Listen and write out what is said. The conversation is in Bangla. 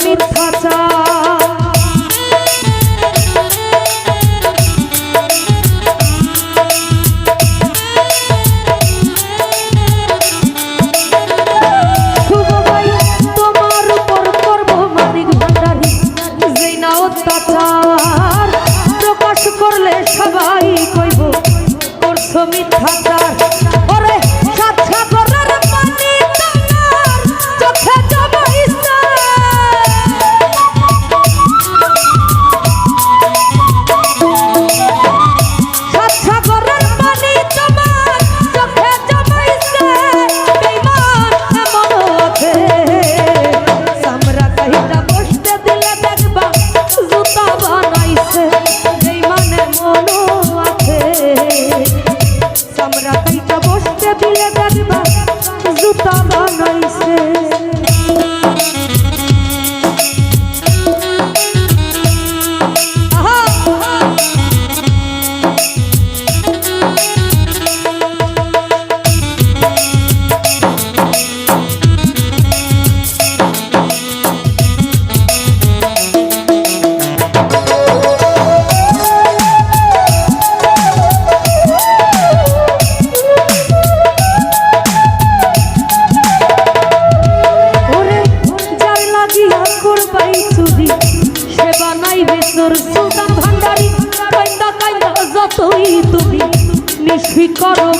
মিথ্যাচার শুভ ভাই তোমার উপর করব মানিক ভান্ডারি যেই না অত্যাচার প্রকাশ করলে সবাই কইব করছো মিথ্যাচার ওরে সাচ্ছা করার পানি তোমার চোখে জমাইছে সাচ্ছা করার পানি তোমার চোখে জমাইছে বেঈমান এমন আছে সামরা কইটা বসতে দিলে দেখবা জুতা বানাইছে বেঈমান এমন আছে সামরা কইটা বসতে দিলে দেখবা জুতা বানাইছে সুলতান ভান্ডারি কাইন্দা কাইন্দা যতই তুমি নিশি করো